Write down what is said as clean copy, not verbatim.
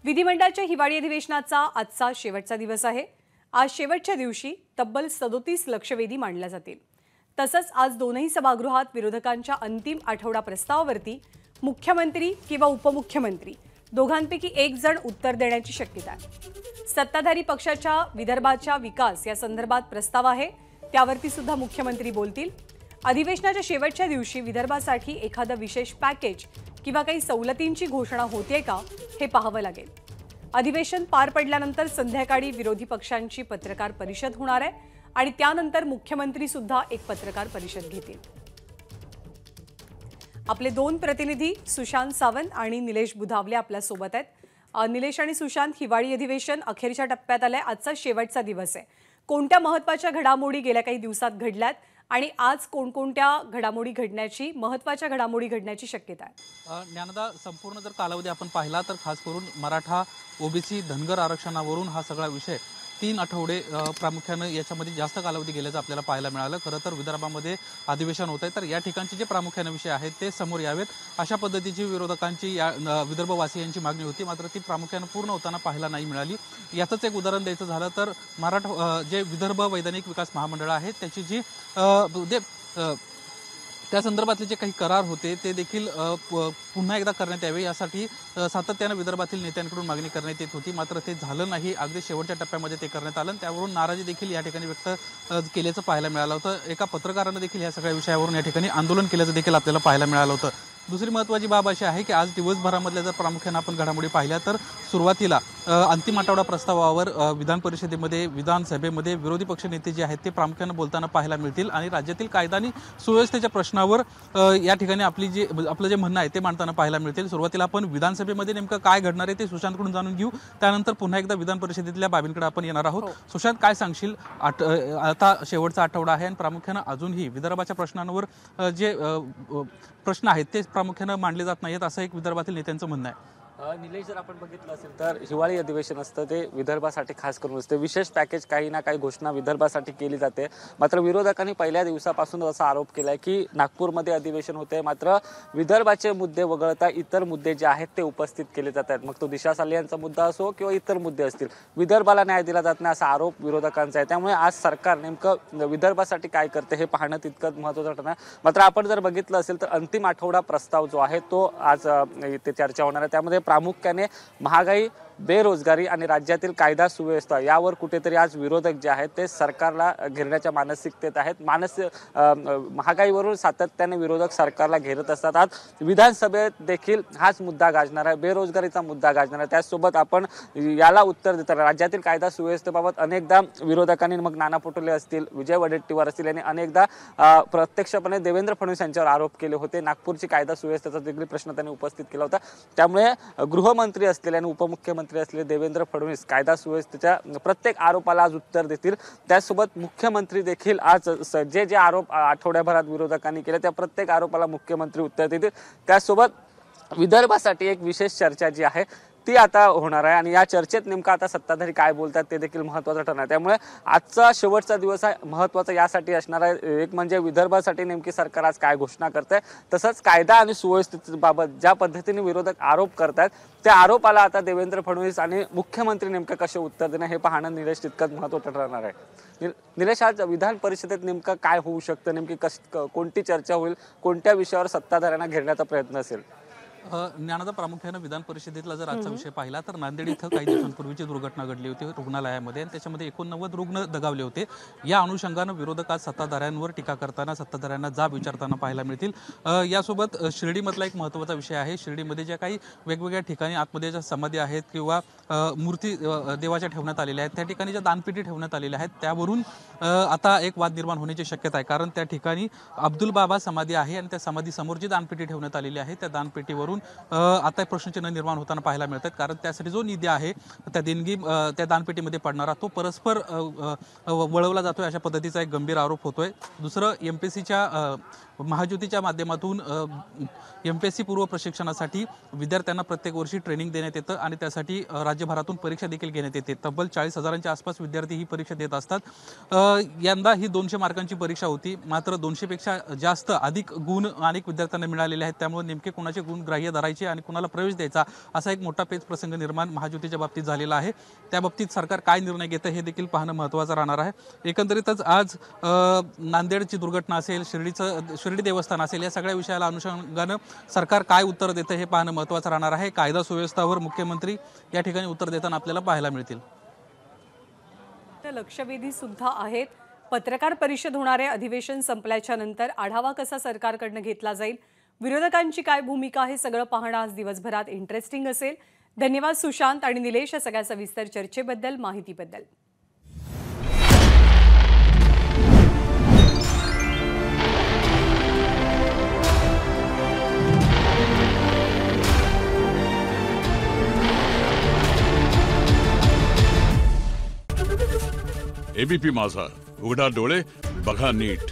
विधिमंडळाच्या हिवाळी अधिवेशनाचा आजचा शेवटचा दिवस आहे। आज शेवटच्या दिवशी तब्बल 37 लक्षवेधी मांडल्या जातील। तसंच आज दोनही सभागृहात विरोधकांच्या अंतिम आठवडा प्रस्तावावरती मुख्यमंत्री किंवा उपमुख्यमंत्री दोघांपैकी एक जण उत्तर देण्याची शक्यता आहे। सत्ताधारी पक्षाच्या विदर्भाच्या विकास या संदर्भात प्रस्ताव आहे, त्यावरती सुद्धा मुख्यमंत्री बोलतील। अधिवेशनाच्या शेवटच्या दिवशी विदर्भासाठी एखादं विशेष पॅकेज किंवा काही सवलतींची घोषणा होते का हे पाहावं लागेल। अधिवेशन पार पडल्यानंतर संध्याकाळी विरोधी पक्षांची पत्रकार परिषद होणार आहे आणि त्यानंतर मुख्यमंत्री सुद्धा एक पत्रकार परिषद घेतील। आपले दोन प्रतिनिधी सुशांत सावंत आणि निलेश बुधावले आपल्या सोबत आहेत। निलेश आणि सुशांत, हिवाळी अधिवेशन अखेरच्या टप्प्यात आलंय, आजचा शेवटचा दिवस आहे। कोणत्या महत्त्वाच्या घडामोडी गेल्या काही दिवसात घडल्यात आणि आज कोणकोणत्या घडामोडी घडण्याची महत्त्वाच्या घडामोडी घडण्याची शक्यता आहे? ज्ञानदा, संपूर्ण जर कालावधी आपण पाहिला तर खास करून मराठा ओबीसी धनगर आरक्षणावरून हा सगळा विषय 3 आठवडे प्रामुख्याने याच्यामध्ये जास्त कालावधी गेल्याचं आपल्याला पाहायला मिळालं। खरं तर विदर्भामध्ये अधिवेशन होत आहे, तर या ठिकाणचे जे प्रामुख्याने विषय आहेत ते समोर यावेत अशा पद्धतीची विरोधकांची या विदर्भवासियांची मागणी होती, मात्र ती प्रामुख्याने पूर्ण होताना पाहायला नाही मिळाली। याचंच एक उदाहरण द्यायचं झालं तर मराठा जे विदर्भ वैधानिक विकास महामंडळ आहे त्याची जी त्या संदर्भातले जे काही करार होते ते देखील पुन्हा एकदा करण्यात यावे यासाठी सातत्याने विदर्भातील नेत्यांकडून मागणी करण्यात येत होती, मात्र ते झालं नाही। अगदी शेवटच्या टप्प्यामध्ये ते करण्यात आलं, त्यावरून नाराजी देखील या ठिकाणी व्यक्त केल्याचं पाहायला मिळालं होतं। एका पत्रकारानं देखील या सगळ्या विषयावरून या ठिकाणी आंदोलन केल्याचं देखील आपल्याला पाहायला मिळालं होतं। दुसरी महत्त्वाची बाब अशी आहे की आज दिवसभरामधल्या जर प्रामुख्याने आपण घडामोडी पाहिल्या तर सुरुवातीला अंतिम आठवडा प्रस्तावावर विधान परिषदेमध्ये विधानसभेमध्ये विरोधी पक्ष नेते जे आहेत ते प्रामुख्याने बोलताना पाहायला मिळतील आणि राज्यातील कायदा आणि सुव्यवस्थेच्या प्रश्नावर या ठिकाणी आपलं जे म्हणणं आहे ते मांडताना पाहायला मिळतील। सुरुवातीला आपण विधानसभेमध्ये नेमकं काय घडणार आहे ते सुशांतकडून जाणून घेऊ, त्यानंतर पुन्हा एकदा विधान परिषदेतल्या बाबींकडे आपण येणार आहोत। सुशांत, काय सांगशील? आता शेवटचा आठवडा आहे आणि प्रामुख्याने अजूनही विदर्भाच्या प्रश्नांवर जे प्रश्न आहेत ते प्रामुख्याने मांडले जात नाहीत असं एक विदर्भातील नेत्यांचं म्हणणं आहे। निलेश, जर आपण बघितलं असेल तर हिवाळी अधिवेशन असतं ते विदर्भासाठी खास करून असते। विशेष पॅकेज काही ना काही घोषणा विदर्भासाठी केली जाते, मात्र विरोधकांनी पहिल्या दिवसापासून असा आरोप केलाय की नागपूरमध्ये अधिवेशन होते मात्र विदर्भाचे मुद्दे वगळता इतर मुद्दे जे आहेत ते उपस्थित केले जात आहेत। मग तो दिशा सालियांचा मुद्दा असो किंवा इतर मुद्दे असतील, विदर्भाला न्याय दिला जात नाही असा आरोप विरोधकांचा आहे। त्यामुळे आज सरकार नेमकं विदर्भासाठी काय करते हे पाहणं तितकंच महत्त्वाचं ठरणार। मात्र आपण जर बघितलं असेल तर अंतिम आठवडा प्रस्ताव जो आहे तो आज इथे चर्चा होणार आहे। त्यामध्ये प्रामुख्याने महागाई, बेरोजगारी आणि राज्यातील कायदा सुव्यवस्था यावर कुठेतरी आज विरोधक जे आहेत ते सरकारला घेरण्याच्या मानसिकतेत आहेत। महागाईवरून सातत्याने विरोधक सरकारला घेरत असतात। आज विधानसभेत देखील हाच मुद्दा गाजणार आहे, बेरोजगारीचा मुद्दा गाजणार आहे। त्याचसोबत आपण याला उत्तर देताना राज्यातील कायदा सुव्यवस्थेबाबत अनेकदा विरोधकांनी, मग नाना पटोले असतील, विजय वडेट्टीवार असतील, यांनी अनेकदा प्रत्यक्षपणे देवेंद्र फडणवीस यांच्यावर आरोप केले होते। नागपूरची कायदा सुव्यवस्थेचा देखील प्रश्न त्यांनी उपस्थित केला होता। त्यामुळे गृहमंत्री असलेले आणि उपमुख्यमंत्री असलेले देवेंद्र फडणवीस कायदा सुव्यवस्थेच्या प्रत्येक आरोपाला आज उत्तर देतील। त्यासोबत मुख्यमंत्री देखील आज जे आरोप आठवड्याभरात विरोधकांनी केले त्या प्रत्येक आरोपाला मुख्यमंत्री उत्तर देतील। त्यासोबत विदर्भासाठी एक विशेष चर्चा जी आहे ती आता होणार आहे आणि या चर्चेत नेमका आता सत्ताधारी काय बोलतात ते देखील महत्त्वाचं ठरणार। त्यामुळे आजचा शेवटचा दिवस आहे महत्त्वाचा यासाठी असणार आहे, एक म्हणजे विदर्भासाठी नेमकी सरकार आज काय घोषणा करते, तसंच कायदा आणि सुव्यवस्थेबाबत ज्या पद्धतीने विरोधक आरोप करतात त्या आरोपाला आता देवेंद्र फडणवीस आणि मुख्यमंत्री नेमकं कसे उत्तर देणं हे पाहणं निलेश तितकंच महत्त्वाचं ठरणार आहे। निलेश, आज विधान परिषदेत नेमकं काय होऊ शकतं, नेमकी कोणती चर्चा होईल, कोणत्या विषयावर सत्ताधाऱ्यांना घेरण्याचा प्रयत्न असेल? ज्ञानाचा प्रामुख्याने विधान परिषदेतला जर आजचा विषय पाहिला तर नांदेड इथं काही दिवसांपूर्वीची दुर्घटना घडली होती रुग्णालयामध्ये आणि त्याच्यामध्ये 89 रुग्ण दगावले होते। या अनुषंगानं विरोधक आज सत्ताधाऱ्यांवर टीका करताना, सत्ताधाऱ्यांना जाब विचारताना पाहायला मिळतील। यासोबत शिर्डीमधला एक महत्त्वाचा विषय आहे। शिर्डीमध्ये ज्या काही वेगवेगळ्या ठिकाणी आतमध्ये ज्या समाधी आहेत किंवा मूर्ती देवाच्या ठेवण्यात आलेल्या आहेत, त्या ठिकाणी ज्या दानपेटी ठेवण्यात आलेल्या आहेत त्यावरून आता एक वाद निर्माण होण्याची शक्यता आहे, कारण त्या ठिकाणी अब्दुल बाबा समाधी आहे आणि त्या समाधीसमोर जी दानपेटी ठेवण्यात आलेली आहे त्या दानपेटीवरून आता प्रश्नचिन्ह निर्माण होताना पाहायला मिळतात, कारण त्यासाठी जो निधी आहे त्या देणगी त्या दानपेटीमध्ये पडणारा तो परस्पर वळवला जातोय अशा पद्धतीचा एक गंभीर आरोप होतोय। दुसरं, एमपीसीच्या महाज्योतीच्या माध्यमातून MPSC पूर्व प्रशिक्षणासाठी विद्यार्थ्यांना प्रत्येक वर्षी ट्रेनिंग देण्यात येतं आणि त्यासाठी राज्यभरातून परीक्षा देखील घेण्यात येते। तब्बल 40,000च्या आसपास विद्यार्थी ही परीक्षा देत असतात। यंदा ही 200 मार्कांची परीक्षा होती, मात्र 200 पेक्षा जास्त अधिक गुण अनेक विद्यार्थ्यांना मिळालेले आहेत। त्यामुळे नेमके कोणाचे गुण ग्राह्य धरायचे आणि कोणाला प्रवेश द्यायचा असा एक मोठा पेच प्रसंग निर्माण महाज्योतीच्या बाबतीत झालेला आहे। त्या बाबतीत सरकार काय निर्णय घेतं हे देखील पाहणं महत्त्वाचं राहणार आहे। एकंदरीतच आज नांदेडची दुर्घटना असेल, शिर्डी देवस्थान असेल, या सगळ्या विषयाला अनुषंगानं सरकार काय उत्तर देतं हे पाहणं महत्त्वाचं राहणार आहे। कायदा सुव्यवस्थेवर मुख्यमंत्री या ठिकाणी उत्तर देताना आपल्याला पाहायला मिळतील। लक्षवेधी सुद्धा आहेत। पत्रकार परिषद होणार आहे, अधिवेशन संपल्याच्या नंतर आढावा कसा सरकारकडनं घेतला जाईल, विरोधकांची काय भूमिका, हे सगळं पाहणं आज दिवसभरात इंटरेस्टिंग असेल। धन्यवाद सुशांत आणि निलेश या सगळ्या सविस्तर चर्चेबद्दल, माहितीबद्दल। ABP माझा, उघडा डोळे बघा नीट।